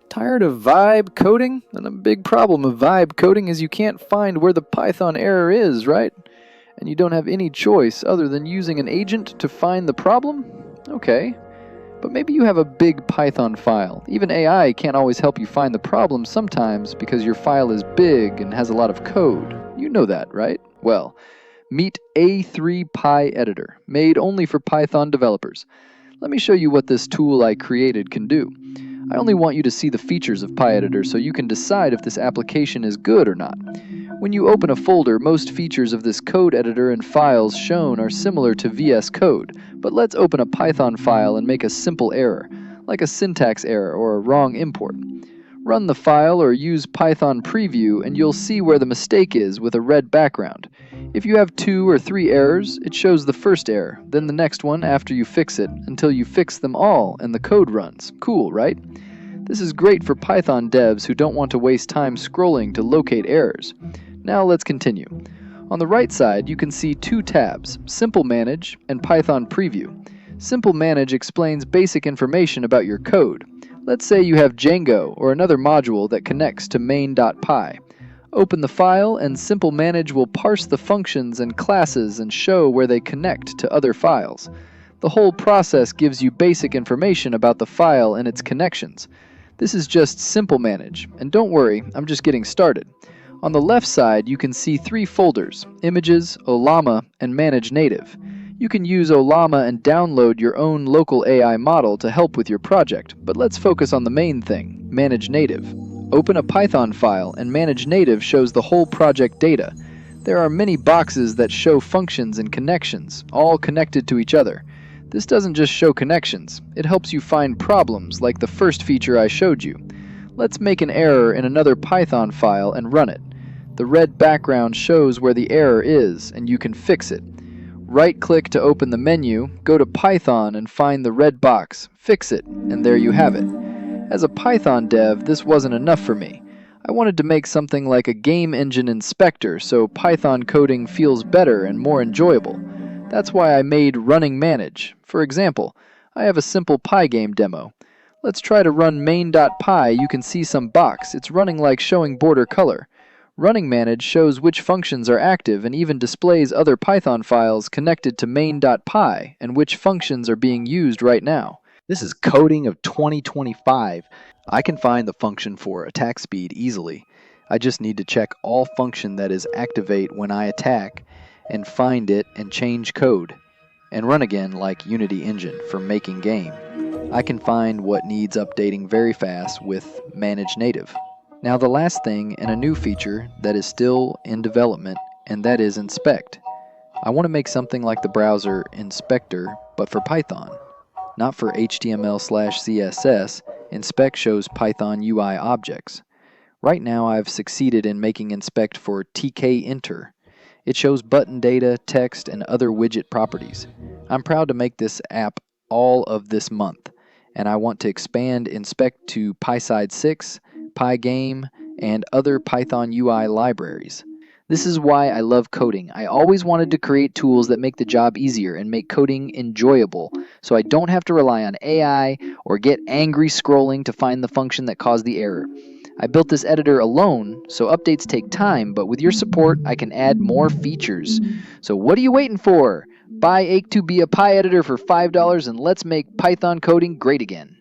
Tired of vibe coding? And a big problem of vibe coding is you can't find where the Python error is, right? And you don't have any choice other than using an agent to find the problem? Okay. But maybe you have a big Python file. Even AI can't always help you find the problem sometimes because your file is big and has a lot of code. You know that, right? Well, meet A³ PyEditor, made only for Python developers. Let me show you what this tool I created can do. I only want you to see the features of PyEditor so you can decide if this application is good or not. When you open a folder, most features of this code editor and files shown are similar to VS Code, but let's open a Python file and make a simple error, like a syntax error or a wrong import. Run the file or use Python preview and you'll see where the mistake is with a red background. If you have 2 or 3 errors, it shows the first error, then the next one after you fix it, until you fix them all and the code runs. Cool, right? This is great for Python devs who don't want to waste time scrolling to locate errors. Now let's continue. On the right side, you can see 2 tabs, Simple Manage and Python Preview. Simple Manage explains basic information about your code. Let's say you have Django or another module that connects to main.py. Open the file and Simple Manage will parse the functions and classes and show where they connect to other files. The whole process gives you basic information about the file and its connections. This is just Simple Manage, and don't worry, I'm just getting started. On the left side, you can see 3 folders, Images, Ollama, and Manage Native. You can use Ollama and download your own local AI model to help with your project, but let's focus on the main thing, Manage Native. Open a Python file and Manage Native shows the whole project data. There are many boxes that show functions and connections, all connected to each other. This doesn't just show connections, it helps you find problems like the first feature I showed you. Let's make an error in another Python file and run it. The red background shows where the error is and you can fix it. Right-click to open the menu, go to Python and find the red box, fix it, and there you have it. As a Python dev, this wasn't enough for me. I wanted to make something like a game engine inspector so Python coding feels better and more enjoyable. That's why I made Running Manage. For example, I have a simple Pygame demo. Let's try to run main.py. You can see some box. It's running like showing border color. Running Manage shows which functions are active and even displays other Python files connected to main.py and which functions are being used right now. This is coding of 2025. I can find the function for attack speed easily. I just need to check all function that is activate when I attack and find it and change code. And run again like Unity Engine for making game. I can find what needs updating very fast with Manage Native. Now the last thing and a new feature that is still in development, and that is Inspect. I want to make something like the browser Inspector, but for Python. Not for HTML/CSS, Inspect shows Python UI objects. Right now I've succeeded in making Inspect for TK-Enter. It shows button data, text, and other widget properties. I'm proud to make this app all of this month, and I want to expand Inspect to PySide 6, Pygame, and other Python UI libraries. This is why I love coding. I always wanted to create tools that make the job easier and make coding enjoyable, so I don't have to rely on AI or get angry scrolling to find the function that caused the error. I built this editor alone, so updates take time, but with your support, I can add more features. So what are you waiting for? Buy A² PyEditor for $5 and let's make Python coding great again.